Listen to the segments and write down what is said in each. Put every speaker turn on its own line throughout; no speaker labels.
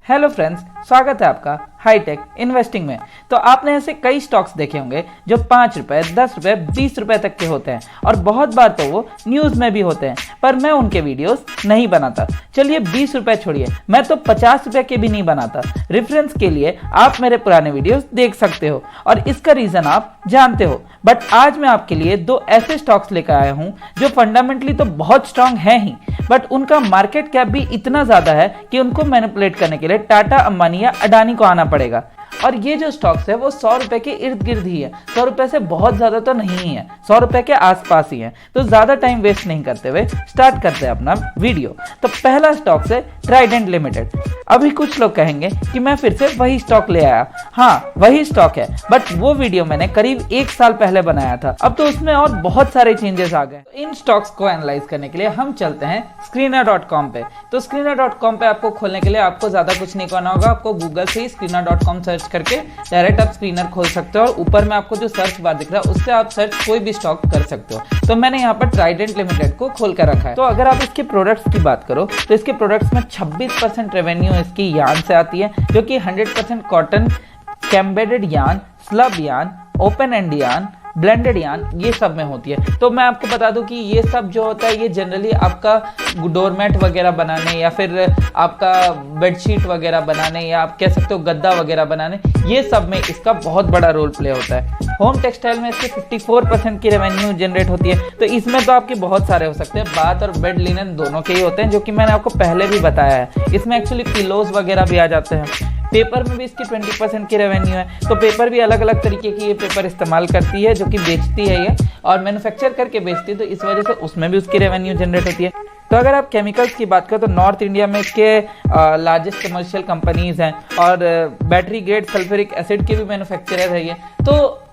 Hello friends, स्वागत है आपका हाईटेक इन्वेस्टिंग में। तो आपने ऐसे कई स्टॉक्स देखे होंगे जो 5 रुपए, 10 रुपए, 20 रुपए तक के होते हैं और बहुत बार तो वो न्यूज़ में भी होते हैं, पर मैं उनके वीडियोस नहीं बनाता। चलिए 20 रुपए छोड़िए, मैं तो 50 रुपए के भी नहीं बनाता। रेफरेंस के लिए आप मेरे पुराने वीडियोस देख सकते हो और इसका रीज़न आप जानते हो। बट आज मैं आपके लिए दो ऐसे स्टॉक्स लेकर आया हूं जो फंडामेंटली तो बहुत स्ट्रांग है ही, बट उनका मार्केट कैप भी इतना ज़्यादा है कि उनको मैनिपुलेट करने के लिए टाटा, अंबानी या अडानी को आना पड़ेगा। और ये जो स्टॉक्स है वो 100 रुपए के इर्द गिर्द ही है, 100 रुपए से बहुत ज़्यादा तो नहीं है, 100 रुपए के आसपास ही है। तो ज़्यादा टाइम वेस्ट नहीं करते हुए स्टार्ट करते हैं अपना वीडियो। तो पहला स्टॉक है ट्राइडेंट लिमिटेड। अभी कुछ लोग कहेंगे कि मैं फिर से वही स्टॉक ले आया। हाँ, वही स्टॉक है, बट वो वीडियो मैंने करीब 1 साल पहले बनाया था। अब तो उसमें और बहुत सारे चेंजेस आ गए। इन स्टॉक्स को एनालाइज करने के लिए हम चलते हैं screener.com पे। तो screener.com पे आपको खोलने के लिए आपको ज़्यादा कुछ नहीं करना होगा। आपको गूगल से ही screener.com सर्च करके डायरेक्ट आप स्क्रीनर खोल सकते हो और ऊपर में आपको जो सर्च बार दिख रहा है उससे आप सर्च कोई भी स्टॉक कर सकते हो। तो मैंने यहाँ पर ट्राइडेंट लिमिटेड को खोल कर रखा है। तो अगर आप इसके प्रोडक्ट्स की बात करो तो इसके प्रोडक्ट्स में 26% रेवेन्यू इसकी यार्न से आती है, जो कि 100% cotton, combed yarn, slub yarn, open end yarn, blended yarn, ये सब में होती है। तो मैं आपको बता दूं कि ये सब जो होता है ये जनरली आपका डोरमेट वगैरह बनाने या फिर आपका बेडशीट वगैरह बनाने या आप कह सकते हो गद्दा वगैरह बनाने, ये सब में इसका बहुत बड़ा रोल प्ले होता है। होम टेक्सटाइल में इसके 54% की रेवेन्यू जनरेट होती है। तो इसमें तो आपके बहुत सारे हो सकते हैं, बाथ और बेड लिनन दोनों के ही होते हैं, जो कि मैंने आपको पहले भी बताया है। इसमें एक्चुअली पिलोज वगैरह भी आ जाते हैं। पेपर में भी इसकी 20% की रेवेन्यू है। तो पेपर भी अलग अलग तरीके की ये पेपर इस्तेमाल करती है, जो कि बेचती है ये और मैन्युफैक्चर करके बेचती है, तो इस वजह से उसमें भी उसकी रेवेन्यू जनरेट होती है। तो अगर आप केमिकल्स की बात करें तो नॉर्थ इंडिया में इसके लार्जेस्ट कमर्शियल कंपनीज हैं और बैटरी ग्रेड सल्फ्यूरिक एसिड के भी मैन्युफैक्चरर है ये। तो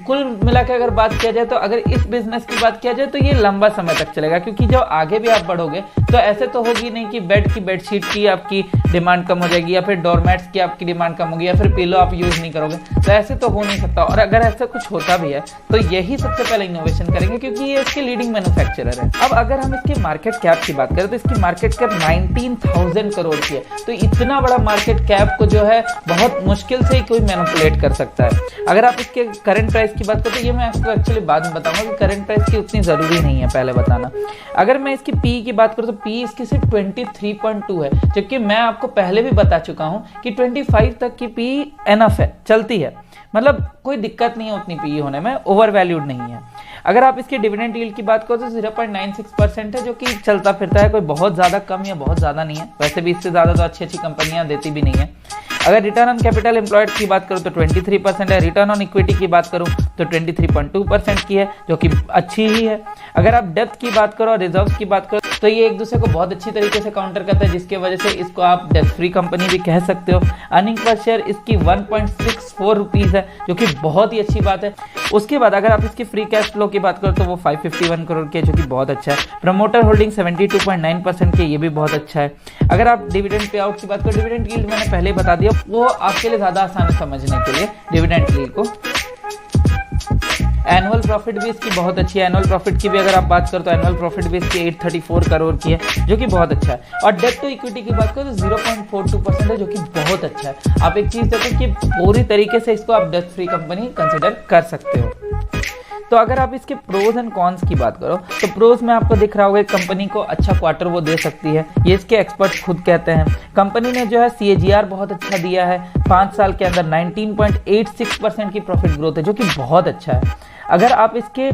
कुल मिला के अगर बात किया जाए तो अगर इस बिजनेस की बात किया जाए तो ये लंबा समय तक चलेगा, क्योंकि जब आगे भी आप बढ़ोगे तो ऐसे तो होगी नहीं कि बेड की बेडशीट की आपकी डिमांड कम हो जाएगी या फिर डोरमैट्स की आपकी डिमांड कम होगी या फिर पिलो आप यूज़ नहीं करोगे। तो ऐसे तो हो नहीं सकता। और अगर ऐसा कुछ होता भी है तो यही सबसे पहले इनोवेशन करेंगे, क्योंकि ये इसके लीडिंग मैन्युफैक्चरर है। अब अगर हम इसके मार्केट कैप की बात करें तो इसकी मार्केट कैप 19,000 करोड़ की है। तो इतना बड़ा मार्केट कैप को जो है बहुत मुश्किल से ही कोई मैनिपुलेट कर सकता है। अगर आप इसके करंट प्राइस की बात करें तो ये मैं आपको एक्चुअली बाद में बताऊंगा कि करंट प्राइस की उतनी ज़रूरी नहीं है पहले बताना। अगर मैं इसकी पी की बात करूं तो पी इसकी सिर्फ 23.2 है, जबकि मैं आपको पहले भी बता चुका हूं कि 25 तक की पी एनफ है, चलती है, मतलब कोई दिक्कत नहीं है उतनी पी होने में, ओवर वैल्यूड नहीं है। अगर आप इसके डिविडेंड यील्ड की बात करो तो 0.96% है, जो कि चलता फिरता है, कोई बहुत ज़्यादा कम या बहुत ज़्यादा नहीं है। वैसे भी इससे ज़्यादा तो अच्छी अच्छी कंपनियां देती भी नहीं है। अगर रिटर्न ऑन कैपिटल एम्प्लॉयड की बात करूं तो 23% है। रिटर्न ऑन इक्विटी की बात करूं तो 23.2% की है, जो कि अच्छी ही है। अगर आप डेप्थ की बात करो और रिजर्व्स की बात करो तो ये एक दूसरे को बहुत अच्छी तरीके से काउंटर करता है, जिसके वजह से इसको आप डेप्थ फ्री कंपनी भी कह सकते हो। अर्निंग पर शेयर इसकी 1.64 रुपीज़ है, जो कि बहुत ही अच्छी बात है। उसके बाद अगर आप इसकी फ्री कैश फ्लो की बात करो तो वो 551 करोड़ की है, जो कि बहुत अच्छा है। प्रमोटर होल्डिंग 72.9% की, ये भी बहुत अच्छा है। अगर आप डिविडेंड पे आउट की बात करो, डिविडेंड यील्ड मैंने पहले बता दिया, वो आपके लिए ज़्यादा आसान है समझने के लिए डिविडेंड यील्ड को। एनुअल प्रॉफिट भी इसकी बहुत अच्छी है। एनुअल प्रॉफिट की भी अगर आप बात करो तो एनुअल प्रॉफिट भी इसकी 834 करोड़ की है, जो कि बहुत अच्छा है। और डेट टू इक्विटी की बात करो तो 0.42% है, जो कि बहुत अच्छा है। आप एक चीज़ देखो कि पूरी तरीके से इसको आप डेट फ्री कंपनी कंसिडर कर सकते हो। तो अगर आप इसके प्रोज एंड कॉन्स की बात करो तो प्रोज में आपको दिख रहा होगा कंपनी को अच्छा क्वार्टर वो दे सकती है, ये इसके एक्सपर्ट्स खुद कहते हैं। कंपनी ने जो है CAGR बहुत अच्छा दिया है, 5 साल के अंदर 19.86% की प्रॉफिट ग्रोथ है, जो कि बहुत अच्छा है। अगर आप इसके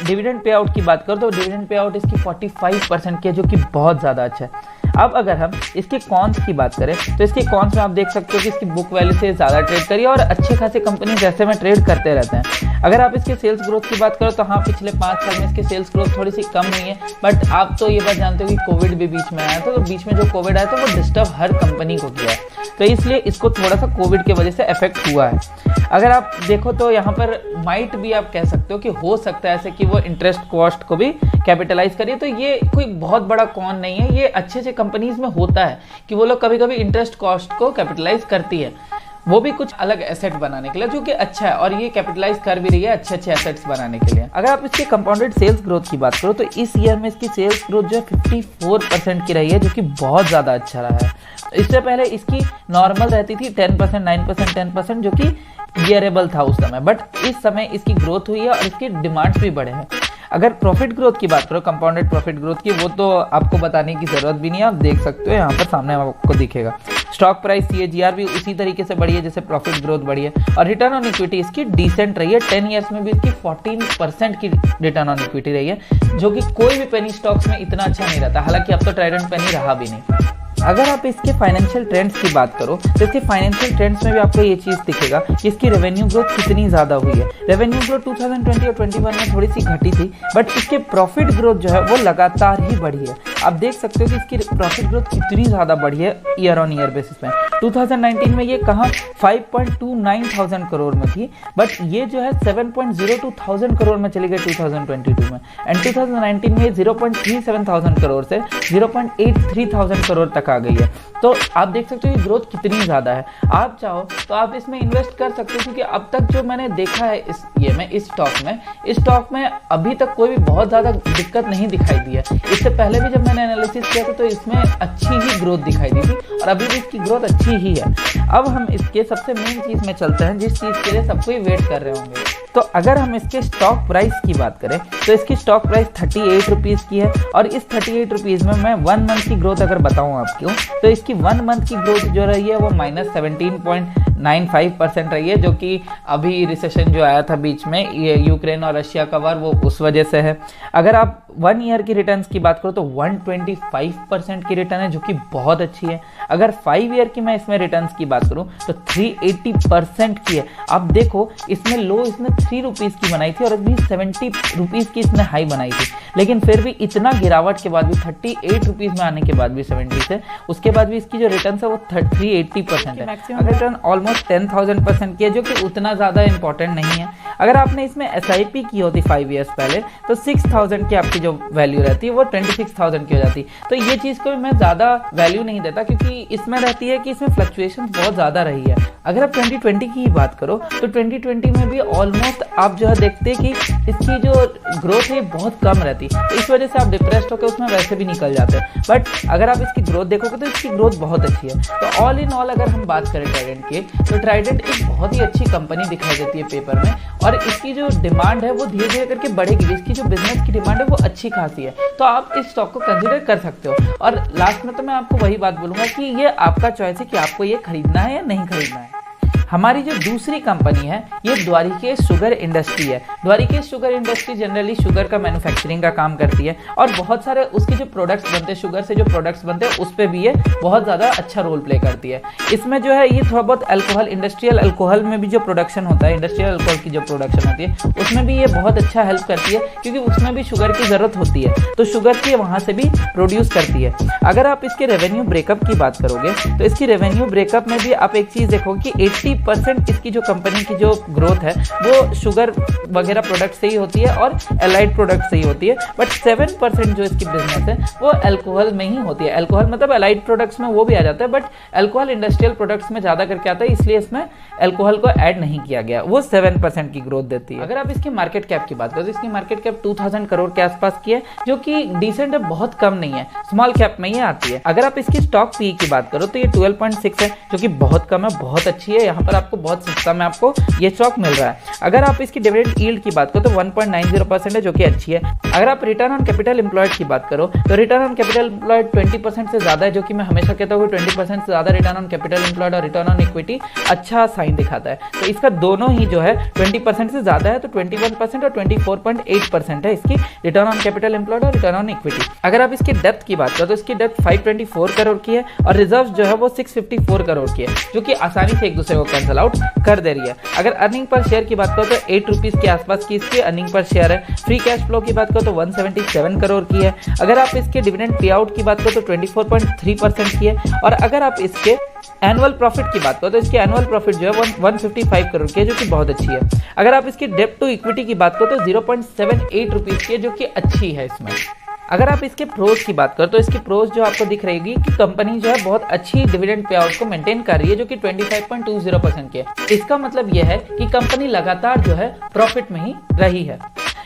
डिविडेंड पे आउट की बात करो तो डिविडेंड पे आउट इसकी 45% की है, जो कि बहुत ज़्यादा अच्छा है। अब अगर हम इसके कॉन्स की बात करें तो इसके कॉन्स में आप देख सकते हो कि इसकी बुक वैल्यू से ज़्यादा ट्रेड करी है और अच्छे खासे कंपनी जैसे में ट्रेड करते रहते हैं। अगर आप इसके सेल्स ग्रोथ की बात करो तो हाँ, पिछले 5 साल में इसकी सेल्स ग्रोथ थोड़ी सी कम हुई है, बट आप तो ये बात जानते हो कि कोविड भी बीच में आया था। तो बीच में जो कोविड आया था वो डिस्टर्ब हर कंपनी को किया है, तो इसलिए इसको थोड़ा सा कोविड की वजह से इफेक्ट हुआ है। अगर आप देखो तो यहाँ पर माइट भी आप कह सकते हो कि हो सकता है ऐसे कि वो इंटरेस्ट कॉस्ट को भी कैपिटलाइज करिए। तो ये कोई बहुत बड़ा कॉन नहीं है, ये अच्छे अच्छे कंपनीज में होता है कि वो लोग कभी कभी इंटरेस्ट कॉस्ट को कैपिटलाइज करती है। वो भी कुछ अलग एसेट बनाने के लिए, जो कि अच्छा है, और ये कैपिटलाइज कर भी रही है अच्छे अच्छे एसेट्स बनाने के लिए। अगर आप इसके कंपाउंडेड सेल्स ग्रोथ की बात करो तो इस ईयर में इसकी सेल्स ग्रोथ जो है 54% की रही है, जो कि बहुत ज़्यादा अच्छा रहा है। इससे पहले इसकी नॉर्मल रहती थी 10%, 9%, 10%, जो कि बियरेबल था उस समय, बट इस समय इसकी ग्रोथ हुई है और इसके डिमांड्स भी बढ़े हैं। अगर प्रॉफिट ग्रोथ की बात करो, कंपाउंडेड प्रॉफिट ग्रोथ की, वो तो आपको बताने की जरूरत भी नहीं है, आप देख सकते हो यहाँ पर सामने आपको दिखेगा। स्टॉक प्राइस CAGR भी उसी तरीके से बढ़ी है जैसे प्रॉफिट ग्रोथ बढ़ी है, और रिटर्न ऑन इक्विटी इसकी डिसेंट रही है। 10 ईयर्स में भी इसकी 14% की रिटर्न ऑन इक्विटी रही है, जो कि कोई भी पेनी स्टॉक्स में इतना अच्छा नहीं रहता। हालांकि अब तो ट्राइडेंट पेनी रहा भी नहीं। अगर आप इसके फाइनेंशियल ट्रेंड्स की बात करो तो इसके फाइनेंशियल ट्रेंड्स में भी आपको ये चीज़ दिखेगा कि इसकी रेवेन्यू ग्रोथ कितनी ज़्यादा हुई है। रेवेन्यू ग्रोथ 2020 और 21 में थोड़ी सी घटी थी, बट इसके प्रॉफिट ग्रोथ जो है वो लगातार ही बढ़ी है। आप देख सकते हो कि इसकी प्रॉफिट ग्रोथ कितनी ज़्यादा बढ़ी है ईयर ऑन ईयर बेसिस में। 2019 में ये कहाँ 5.29 थाउजेंड करोड़ में थी, बट ये जो है 7.02 थाउजेंड करोड़ में चली गई 2022 में, एंड 2019 में 0.37 थाउजेंड करोड़ से 0.83 थाउजेंड करोड़ तक आ गई है। तो आप देख सकते हो कि ग्रोथ कितनी ज़्यादा है। आप चाहो तो आप इसमें इन्वेस्ट कर सकते हो, क्योंकि अब तक जो मैंने देखा है इस स्टॉक में अभी तक कोई भी बहुत ज़्यादा दिक्कत नहीं दिखाई दी है। इससे पहले भी जब मैंने एनालिसिस किया था तो इसमें अच्छी ही ग्रोथ दिखाई दी थी, और अभी भी इसकी ग्रोथ अच्छी ही है। अब हम इसके सबसे मेन चीज़ में चलते हैं, जिस चीज़ के लिए सब कोई वेट कर रहे होंगे। तो अगर हम इसके स्टॉक प्राइस की बात करें तो इसकी स्टॉक प्राइस 38 रुपीज़ की है, और इस 38 रुपीज़ में मैं 1 मंथ की ग्रोथ अगर बताऊं आपको तो इसकी 1 मंथ की ग्रोथ जो रही है वो -17.95% रही है, जो कि अभी रिसेशन जो आया था बीच में, ये यूक्रेन और रशिया का वार, वो उस वजह से है। अगर आप 1 ईयर की रिटर्न्स की बात करो तो 125% की रिटर्न है, जो कि बहुत अच्छी है। अगर 5 ईयर की मैं इसमें रिटर्न्स की बात करूं तो 380% की है। आप देखो इसमें लो इसने 3 रुपीज़ की बनाई थी और अभी 70 रुपीज़ की इसने हाई बनाई थी, लेकिन फिर भी इतना गिरावट के बाद भी 38 रुपीज़ में आने के बाद भी 70 से, उसके बाद भी इसकी जो रिटर्न है वो 380% है। अगर रिटर्न ऑलमोस्ट 10,000% की है, जो कि उतना ज़्यादा इंपॉर्टेंट नहीं है। अगर आपने इसमें SIP की होती 5 ईयर्स पहले तो 6,000 की आपकी जो वैल्यू रहती है वो 26,000 की हो जाती। तो ये चीज़ को मैं ज़्यादा वैल्यू नहीं देता, क्योंकि इसमें रहती है कि इसमें फ्लक्चुएशन बहुत ज़्यादा रही है। अगर आप 2020 की बात करो तो 2020 में भी ऑलमोस्ट आप जो है देखते हैं कि इसकी जो ग्रोथ है बहुत कम रहती, तो इस वजह से आप डिप्रेस्ड होकर उसमें वैसे भी निकल जाते हैं। बट अगर आप इसकी ग्रोथ देखोगे तो इसकी ग्रोथ बहुत अच्छी है। तो ऑल इन ऑल अगर हम बात करें ट्राइडेंट की, तो ट्राइडेंट एक बहुत ही अच्छी कंपनी दिखाई देती है पेपर में, और इसकी जो डिमांड है वो धीरे धीरे करके बढ़ेगी। इसकी जो बिजनेस की डिमांड है वो अच्छी खासी है, तो आप इस स्टॉक को कंसिडर कर सकते हो। और लास्ट में तो मैं आपको वही बात बोलूँगा कि ये आपका चॉइस है कि आपको ये खरीदना है या नहीं खरीदना है। हमारी जो दूसरी कंपनी है ये द्वारिकेश शुगर इंडस्ट्री है। Dwarikesh sugar industry generally sugar का मैन्युफैक्चरिंग का काम करती है, और बहुत सारे उसके जो प्रोडक्ट्स बनते हैं, शुगर से जो प्रोडक्ट्स बनते हैं उस पर भी ये बहुत ज़्यादा अच्छा रोल प्ले करती है। इसमें जो है ये थोड़ा बहुत अल्कोहल, इंडस्ट्रियल अल्कोहल में भी जो प्रोडक्शन होता है, इंडस्ट्रियल अल्कोहल की जो प्रोडक्शन होती है उसमें भी ये बहुत अच्छा हेल्प करती है, क्योंकि उसमें भी शुगर की ज़रूरत होती है, तो शुगर की वहाँ से भी प्रोड्यूस करती है। अगर आप इसके रेवेन्यू ब्रेकअप की बात करोगे तो इसकी रेवेन्यू ब्रेकअप में भी आप एक चीज़ देखोगे कि 80% इसकी जो कंपनी की जो ग्रोथ है वो शुगर वगैरह प्रोडक्ट से ही होती है और एलाइड प्रोडक्ट से ही होती है, बट 7% जो इसकी बिजनेस है वो अल्कोहल में ही होती है। अल्कोहल मतलब एलाइड प्रोडक्ट्स में वो भी आ जाता है, बट अल्कोहल इंडस्ट्रियल प्रोडक्ट्स में ज़्यादा करके आता है, इसलिए इसमें अल्कोहल को ऐड नहीं किया गया। वो 7% की ग्रोथ देती है। अगर आप इसकी मार्केट कैप की बात करें तो इसकी मार्केट कैप 2000 करोड़ के आसपास की है, जो कि डिसेंट है, बहुत कम नहीं है, स्मॉल कैप में ही आती है। अगर आप इसकी स्टॉक पी की बात करो तो ये 12.6 है, जो कि बहुत कम है, बहुत अच्छी है। यहाँ पर आपको बहुत सस्ता में आपको ये स्टॉक मिल रहा है। अगर आप इसकी डिविडेंड यील्ड की बात करो तो 1.90% है, जो कि अच्छी है। अगर आप रिटर्न ऑन कैपिटल एम्प्लॉयड की बात करो तो रिटर्न ऑन कैपिटल एम्प्लॉयड 20% से ज़्यादा है, जो कि मैं हमेशा कहता हूँ 20% से ज़्यादा रिटर्न ऑन कैपिटल एम्प्लॉयड और रिटर्न ऑन इक्विटी अच्छा साइन दिखाता है। तो इसका दोनों ही जो है 20% से ज़्यादा है, तो 21% और 24.8% है इसकी रिटर्न ऑन कैपिटल एम्प्लॉयड और रिटर्न ऑन इक्विटी। अगर आप इसकी डेप्थ की बात करो तो इसकी डेप्थ 524 करोड़ की है, और रिजर्व जो है वो 654 करोड़ की है, जो कि आसानी से एक दूसरे को कैंसिल आउट कर दे रही है। अगर अर्निंग पर शेयर की बात करो तो 8 रुपीज़ के आसपास की इसकी अर्निंग पर शेयर है। फ्री कैश फ्लो की बात करो तो 177 करोड़ की है। अगर आप इसके डिविडेंड पे आउट की बात करो तो 24.3% की है। और अगर आप इसके एनुअल प्रॉफिट की बात करो तो इसकी एनुअल प्रॉफिट जो है 155 करोड़ की है, जो कि बहुत अच्छी है। अगर आप इसकी डेप्ट टू इक्विटी की बात करो तो 0.78 रुपीज़ की है, जो कि अच्छी है इसमें। अगर आप इसके प्रोज की बात करें तो इसकी प्रोज जो आपको दिख रहेगी कि कंपनी जो है बहुत अच्छी डिविडेंड पे आउट को मेंटेन कर रही है, जो कि 25.20% की है। इसका मतलब यह है कि कंपनी लगातार जो है प्रॉफिट में ही रही है।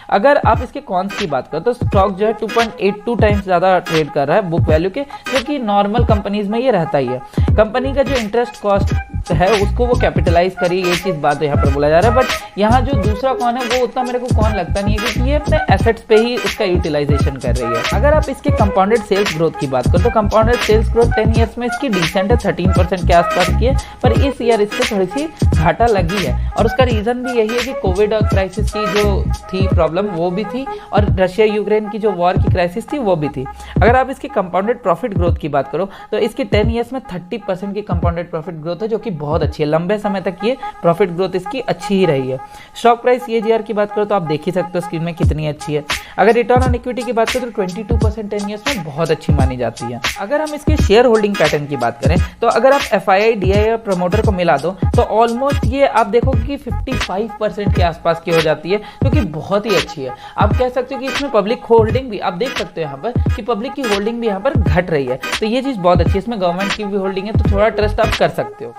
अगर आप इसके कॉन्स की बात करें तो स्टॉक जो है 2.82 टाइम्स ज़्यादा ट्रेड कर रहा है बुक वैल्यू के, जो कि नॉर्मल कंपनीज में ये रहता ही है। कंपनी का जो इंटरेस्ट कॉस्ट है उसको वो कैपिटलाइज करी, ये चीज़ बात यहाँ पर बोला जा रहा है। बट यहाँ जो दूसरा कौन है वो उतना मेरे को कौन लगता नहीं है, क्योंकि ये अपने एसेट्स पे ही उसका यूटिलाइजेशन कर रही है। अगर आप इसके कंपाउंडेड सेल्स ग्रोथ की बात करें तो कंपाउंडेड सेल्स ग्रोथ 10 ईयर्स में इसकी डिसेंट है, 13% के आसपास की है। पर इस ईयर इससे थोड़ी सी घाटा लगी है, और उसका रीज़न भी यही है कि कोविड क्राइसिस की जो थी प्रॉब्लम वो भी थी, और रशिया यूक्रेन की जो वॉर की क्राइसिस थी वो भी थी। अगर आप इसकी कंपाउंडेड प्रॉफिट ग्रोथ की बात करो तो इसकी 10 ईयर्स में 30% की कंपाउंडेड प्रॉफिट ग्रोथ है, जो कि बहुत अच्छी है। लंबे समय तक ये प्रॉफिट ग्रोथ इसकी अच्छी ही रही है। स्टॉक प्राइस CAGR की बात करो तो आप देख ही सकते हो स्क्रीन में कितनी अच्छी है। अगर रिटर्न ऑन इक्विटी की बात करें तो 22% 10 ईयर्स में बहुत अच्छी मानी जाती है। अगर हम इसके शेयर होल्डिंग पैटर्न की बात करें तो अगर आप FII, DII और प्रमोटर को मिला दो तो ऑलमोस्ट ये आप देखोगे कि 55% के आसपास की हो जाती है, जो कि बहुत ही अच्छी है। आप कह सकते हो कि इसमें पब्लिक होल्डिंग भी आप देख सकते हो यहाँ पर कि पब्लिक की होल्डिंग भी यहाँ पर घट रही है, तो ये चीज़ बहुत अच्छी है। इसमें गवर्नमेंट की भी होल्डिंग है, तो थोड़ा ट्रस्ट आप कर सकते हो।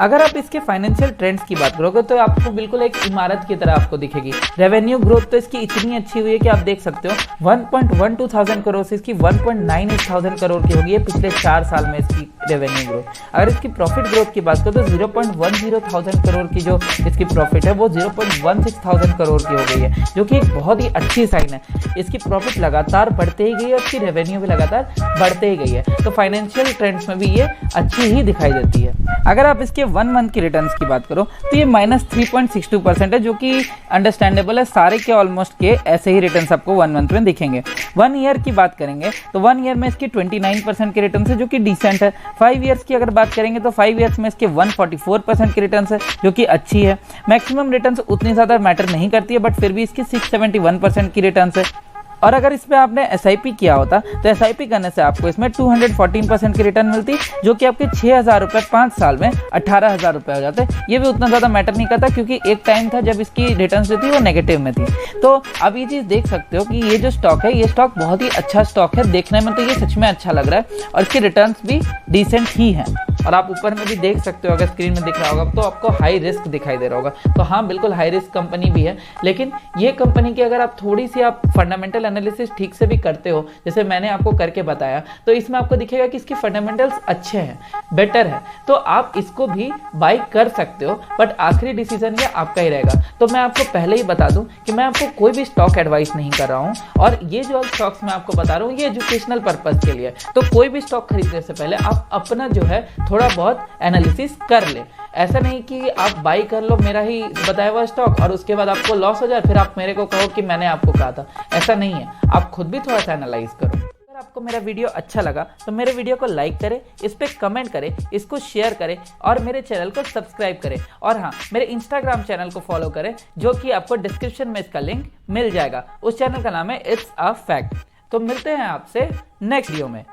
अगर आप इसके फाइनेंशियल ट्रेंड्स की बात करोगे तो आपको बिल्कुल एक इमारत की तरह आपको दिखेगी। रेवेन्यू ग्रोथ तो इसकी इतनी अच्छी हुई है कि आप देख सकते हो 1.12 थाउजेंड करोड़ से इसकी 1.98 थाउजेंड करोड़ की होगी पिछले 4 साल में इसकी रेवेन्यू ग्रोथ। अगर इसकी प्रॉफिट ग्रोथ की बात करो तो 0.10 थाउजेंड करोड़ की जो इसकी प्रॉफिट है वो 0.16 थाउजेंड करोड़ की हो गई है, जो कि एक बहुत ही अच्छी साइन है। इसकी प्रॉफिट लगातार बढ़ते ही गई है और इसकी रेवेन्यू भी लगातार बढ़ते ही गई है, तो फाइनेंशियल ट्रेंड्स में भी ये अच्छी ही दिखाई देती है। अगर आप इसके 1 मंथ की रिटर्न्स की बात करो तो ये -3.62% है, जो कि अंडरस्टैंडेबल है। सारे के ऑलमोस्ट के ऐसे ही रिटर्न्स आपको 1 मंथ में दिखेंगे। 1 ईयर की बात करेंगे तो 1 ईयर में इसकी 29% के रिटर्न्स है, जो कि डिसेंट है। 5 ईयर्स की अगर बात करेंगे तो 5 ईयर्स में इसके 144% की रिटर्न्स है, जो कि अच्छी है। मैक्सिमम रिटर्न्स उतनी ज़्यादा मैटर नहीं करती है, बट फिर भी इसकी 671% की रिटर्न्स है। और अगर इसमें आपने SIP किया होता तो SIP करने से आपको इसमें 214% की रिटर्न मिलती, जो कि आपके 6,000 रुपये 5 साल में 18,000 रुपये हो जाते। ये भी उतना ज़्यादा मैटर नहीं करता, क्योंकि एक टाइम था जब इसकी रिटर्न जो थी वो नेगेटिव में थी। तो आप ये चीज़ देख सकते हो कि ये जो स्टॉक है ये स्टॉक बहुत ही अच्छा स्टॉक है। देखने में तो ये सच में अच्छा लग रहा है और इसकी रिटर्न्स भी डिसेंट ही हैं। और आप ऊपर में भी देख सकते हो, अगर स्क्रीन में दिख रहा होगा तो आपको हाई रिस्क दिखाई दे रहा होगा। तो हाँ, बिल्कुल हाई रिस्क कंपनी भी है, लेकिन ये कंपनी की अगर आप थोड़ी सी आप फंडामेंटल एनालिसिस ठीक से भी करते हो, जैसे मैंने आपको करके बताया, तो इसमें आपको दिखेगा कि इसके फंडामेंटल्स अच्छे हैं, बेटर है, तो आप इसको भी बाई कर सकते हो। बट आखिरी डिसीजन ये आपका ही रहेगा। तो मैं आपको पहले ही बता दूं कि मैं आपको कोई भी स्टॉक एडवाइस नहीं कर रहा हूं, और ये जो स्टॉक्स मैं आपको बता रहा हूं ये एजुकेशनल पर्पज के लिए। तो कोई भी स्टॉक खरीदने से पहले आप अपना जो है थोड़ा बहुत एनालिसिस कर ले। ऐसा नहीं कि आप बाई कर लो मेरा ही बताया हुआ स्टॉक और उसके बाद आपको लॉस हो जाए, फिर आप मेरे को कहो कि मैंने आपको कहा था। ऐसा नहीं है, आप खुद भी थोड़ा सा एनालाइज करो। अगर आपको मेरा वीडियो अच्छा लगा तो मेरे वीडियो को लाइक करें, इस पर कमेंट करें, इसको शेयर करें और मेरे चैनल को सब्सक्राइब करें। और हाँ, मेरे इंस्टाग्राम चैनल को फॉलो करें, जो कि आपको डिस्क्रिप्शन में इसका लिंक मिल जाएगा। उस चैनल का नाम है इट्स अ फैक्ट। तो मिलते हैं आपसे नेक्स्ट वीडियो में।